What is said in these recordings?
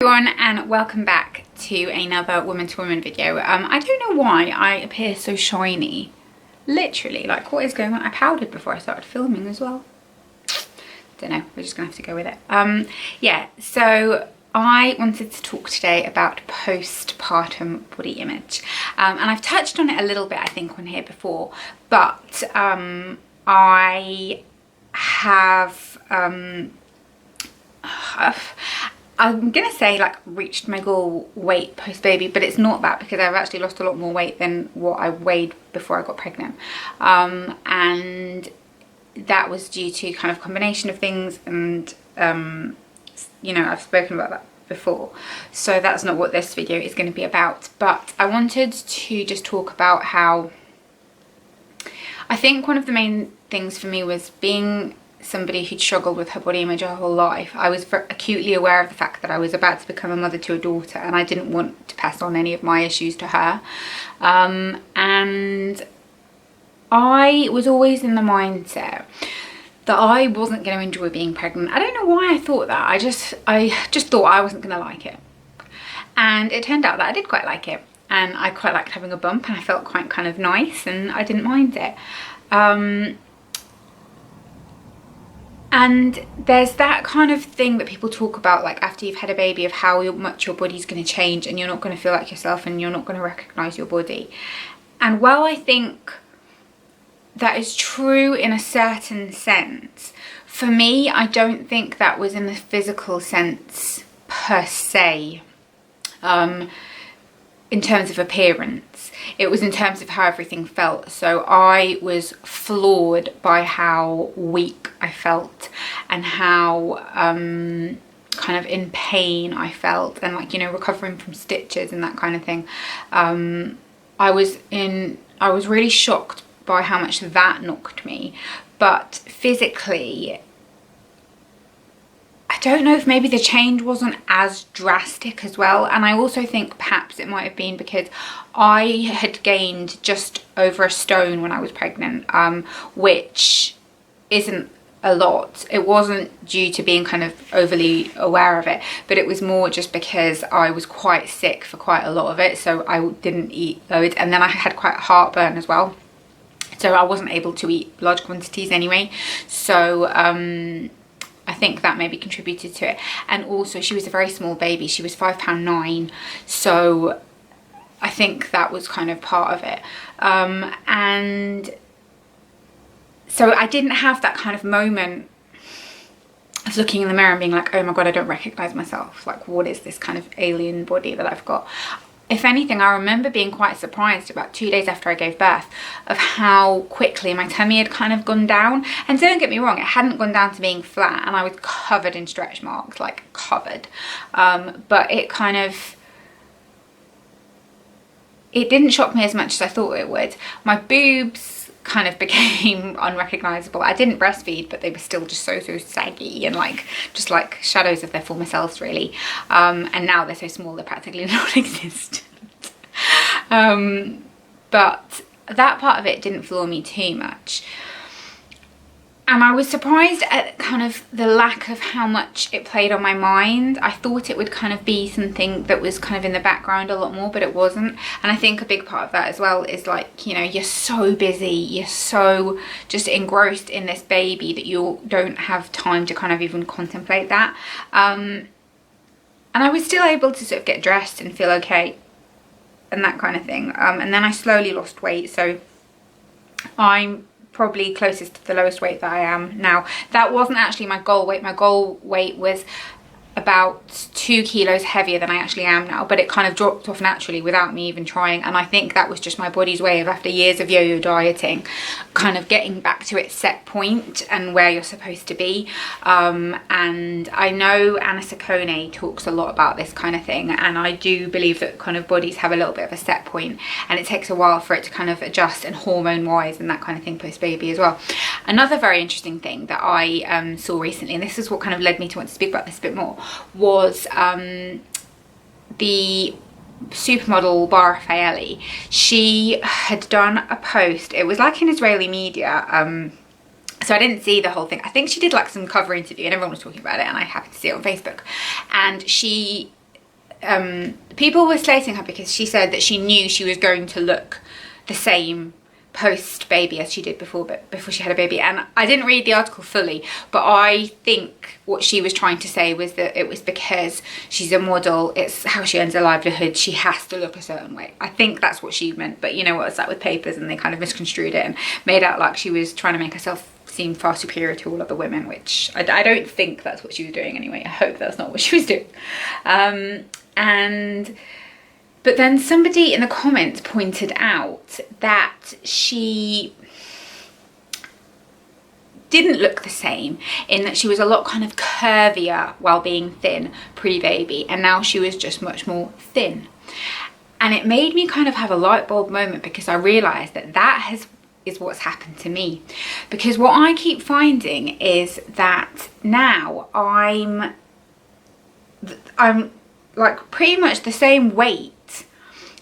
Everyone, and welcome back to another woman to woman video. I don't know why I appear so shiny. Literally, like, what is going on? I powdered before I started filming as well. Don't know, we're just gonna have to go with it. Yeah, so I wanted to talk today about postpartum body image. And I've touched on it a little bit, I think, on here before, but I have I'm gonna say like reached my goal weight post baby, but it's not that, because I've actually lost a lot more weight than what I weighed before I got pregnant, and that was due to kind of combination of things, and you know, I've spoken about that before, so that's not what this video is going to be about. But I wanted to just talk about how I think one of the main things for me was being somebody who'd struggled with her body image her whole life. I was acutely aware of the fact that I was about to become a mother to a daughter, and I didn't want to pass on any of my issues to her. And I was always in the mindset that I wasn't going to enjoy being pregnant. I don't know why I thought that. I just thought I wasn't going to like it. And it turned out that I did quite like it. And I quite liked having a bump, and I felt quite kind of nice, and I didn't mind it. And there's that kind of thing that people talk about, like after you've had a baby, of how much your body's going to change and you're not going to feel like yourself and you're not going to recognise your body. And while I think that is true in a certain sense, for me, I don't think that was in the physical sense per se, in terms of appearance. It was in terms of how everything felt. So I was floored by how weak I felt, and how kind of in pain I felt, and like, you know, recovering from stitches and that kind of thing. I was really shocked by how much that knocked me. But physically, I don't know if maybe the change wasn't as drastic as well. And I also think perhaps it might have been because I had gained just over a stone when I was pregnant, which isn't a lot. It wasn't due to being kind of overly aware of it, but it was more just because I was quite sick for quite a lot of it, so I didn't eat loads, and then I had quite heartburn as well, so I wasn't able to eat large quantities anyway. So I think that maybe contributed to it. And also, she was a very small baby. She was £5'9", so I think that was kind of part of it. And so I didn't have that kind of moment of looking in the mirror and being like, oh my god, I don't recognise myself. Like, what is this kind of alien body that I've got? If anything, I remember being quite surprised about 2 days after I gave birth of how quickly my tummy had kind of gone down. And don't get me wrong, it hadn't gone down to being flat, and I was covered in stretch marks, like covered. But it kind of, it didn't shock me as much as I thought it would. My boobs kind of became unrecognisable. I didn't breastfeed, but they were still just so saggy and like just like shadows of their former selves, really. And now they're so small they're practically non-existent. But that part of it didn't floor me too much. And I was surprised at kind of the lack of how much it played on my mind. I thought it would kind of be something that was kind of in the background a lot more, but it wasn't. And I think a big part of that as well is, like, you know, you're so busy, you're so just engrossed in this baby that you don't have time to kind of even contemplate that. And I was still able to sort of get dressed and feel okay and that kind of thing. And then I slowly lost weight, so I'm probably closest to the lowest weight that I am now. That wasn't actually my goal weight. My goal weight was about 2 kilos heavier than I actually am now, but it kind of dropped off naturally without me even trying. And I think that was just my body's way of, after years of yo-yo dieting, kind of getting back to its set point and where you're supposed to be. And I know Anna Saccone talks a lot about this kind of thing, and I do believe that kind of bodies have a little bit of a set point, and it takes a while for it to kind of adjust, and hormone wise and that kind of thing post baby as well. Another very interesting thing that I saw recently, and this is what kind of led me to want to speak about this a bit more, was the supermodel Bara Faeli. She had done a post, it was like in Israeli media, so I didn't see the whole thing. I think she did like some cover interview and everyone was talking about it, and I happened to see it on Facebook, and she people were slating her because she said that she knew she was going to look the same post baby as she did before she had a baby. And I didn't read the article fully, but I think what she was trying to say was that it was because she's a model, it's how she earns her livelihood, she has to look a certain way. I think that's what she meant, but you know what it's like with papers, and they kind of misconstrued it and made out like she was trying to make herself seem far superior to all other women, which I don't think that's what she was doing anyway. I hope that's not what she was doing. But then somebody in the comments pointed out that she didn't look the same, in that she was a lot kind of curvier while being thin pre-baby, and now she was just much more thin. And it made me kind of have a light bulb moment, because I realised that is what's happened to me. Because what I keep finding is that now I'm like pretty much the same weight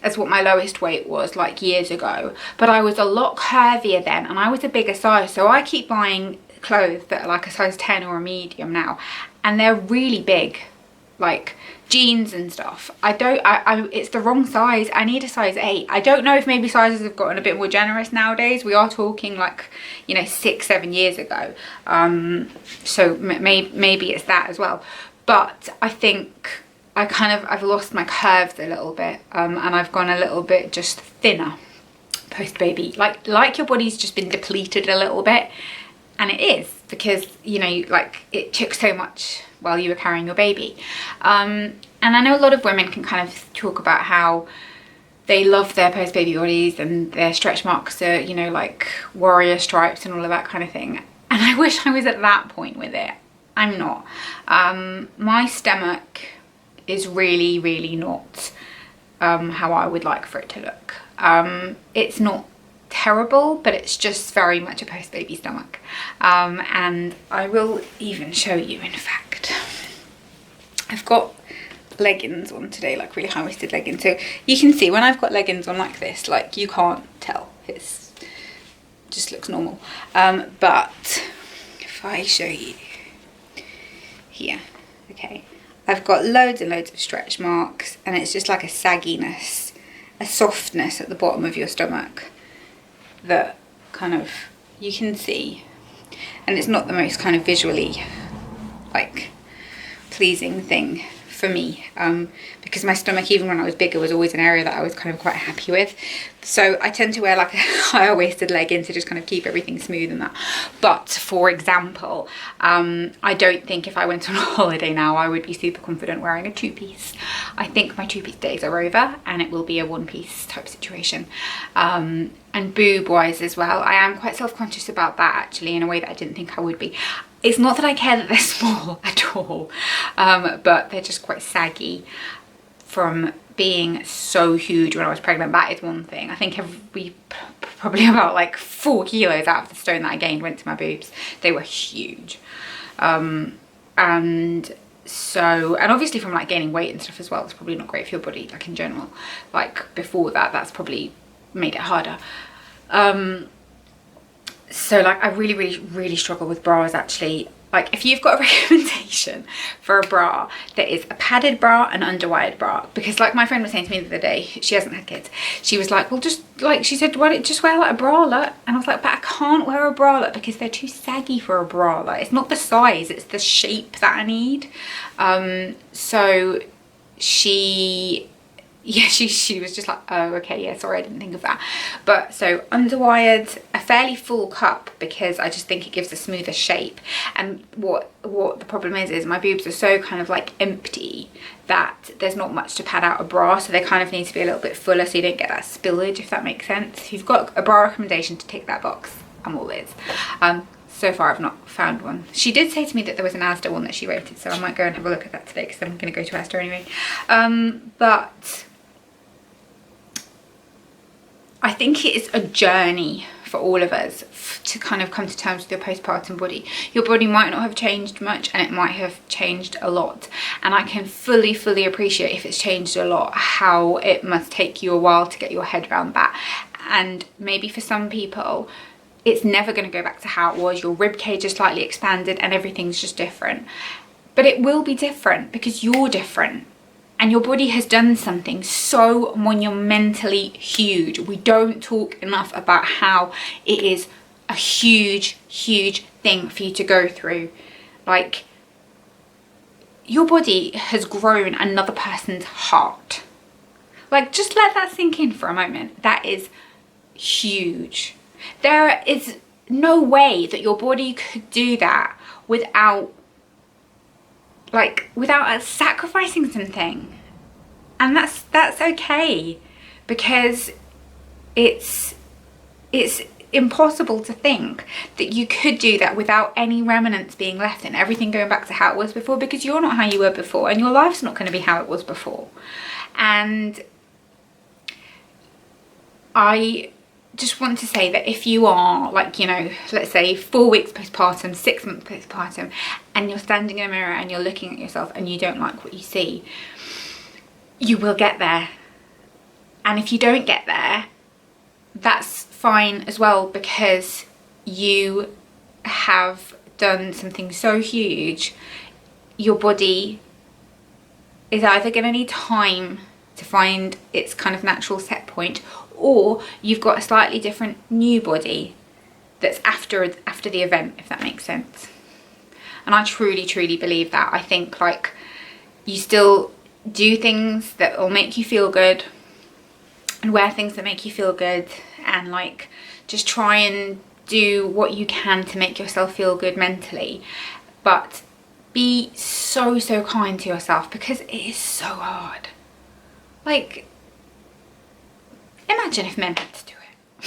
as what my lowest weight was like years ago, but I was a lot curvier then, and I was a bigger size. So I keep buying clothes that are like a size 10 or a medium now, and they're really big, like jeans and stuff. It's the wrong size. I need a size 8. I don't know if maybe sizes have gotten a bit more generous nowadays. We are talking like, you know, 6-7 years ago, so maybe it's that as well. But I think I've lost my curves a little bit, and I've gone a little bit just thinner post baby, like your body's just been depleted a little bit. And it is, because, you know, like it took so much while you were carrying your baby. And I know a lot of women can kind of talk about how they love their post baby bodies, and their stretch marks are, you know, like warrior stripes and all of that kind of thing. And I wish I was at that point with it. I'm not. My stomach is really, really not how I would like for it to look. It's not terrible, but it's just very much a post-baby stomach. And I will even show you, in fact. I've got leggings on today, like really high-waisted leggings. So you can see when I've got leggings on like this, like you can't tell. It's just looks normal. But if I show you here, okay. I've got loads and loads of stretch marks, and it's just like a sagginess, a softness at the bottom of your stomach that kind of you can see, and it's not the most kind of visually like pleasing thing for me, because my stomach, even when I was bigger, was always an area that I was kind of quite happy with. So I tend to wear like a higher waisted legging to just kind of keep everything smooth and that. But for example, I don't think if I went on a holiday now I would be super confident wearing a two-piece. I think my two-piece days are over, and it will be a one-piece type situation. And boob wise as well, I am quite self-conscious about that actually, in a way that I didn't think I would be. It's not that I care that they're small at all, but they're just quite saggy from being so huge when I was pregnant. That is one thing. I think probably about like 4 kilos out of the stone that I gained went to my boobs. They were huge. And obviously from like gaining weight and stuff as well, it's probably not great for your body, like in general. Like before that, that's probably made it harder. So like I really struggle with bras actually. Like if you've got a recommendation for a bra that is a padded bra, an underwired bra, because like my friend was saying to me the other day, she hasn't had kids, she was like, well, just like, she said, why don't you just wear like a bralette? And I was like, but I can't wear a bralette because they're too saggy for a bralette. It's not the size, it's the shape that I need. So she was just like, oh, okay, yeah, sorry, I didn't think of that. But so underwired, a fairly full cup, because I just think it gives a smoother shape. And what the problem is my boobs are so kind of like empty that there's not much to pad out a bra, so they kind of need to be a little bit fuller so you don't get that spillage, if that makes sense. If you've got a bra recommendation to tick that box, I'm all ears. So far I've not found one. She did say to me that there was an Asda one that she rated, so I might go and have a look at that today, because I'm going to go to Asda anyway. But I think it is a journey for all of us to kind of come to terms with your postpartum body. Your body might not have changed much, and it might have changed a lot. And I can fully appreciate, if it's changed a lot, how it must take you a while to get your head around that. And maybe for some people, it's never going to go back to how it was. Your rib cage is slightly expanded and everything's just different. But it will be different because you're different. and your body has done something so monumentally huge. We don't talk enough about how it is a huge, huge thing for you to go through. Like, your body has grown another person's heart. Like, just let that sink in for a moment. That is huge. There is no way that your body could do that without sacrificing something. And that's okay, because it's impossible to think that you could do that without any remnants being left and everything going back to how it was before, because you're not how you were before, and your life's not going to be how it was before. And I just want to say that if you are, like, you know, let's say 4 weeks postpartum, 6 months postpartum, and you're standing in a mirror and you're looking at yourself and you don't like what you see, you will get there. And if you don't get there, that's fine as well, because you have done something so huge. Your body is either going to need time to find its kind of natural set point, or you've got a slightly different new body that's after the event, if that makes sense. And I truly believe that. I think, like, you still do things that will make you feel good, and wear things that make you feel good, and like just try and do what you can to make yourself feel good mentally, but be so kind to yourself, because it is so hard. Like, imagine if men had to do it.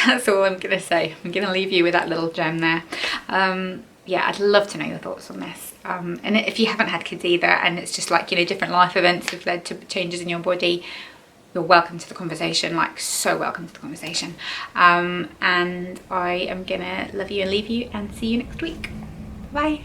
That's all I'm gonna say. I'm gonna leave you with that little gem there. Yeah, I'd love to know your thoughts on this. And if you haven't had kids either, and it's just like, you know, different life events have led to changes in your body, you're welcome to the conversation, like so welcome to the conversation. And I am gonna love you and leave you and see you next week. Bye.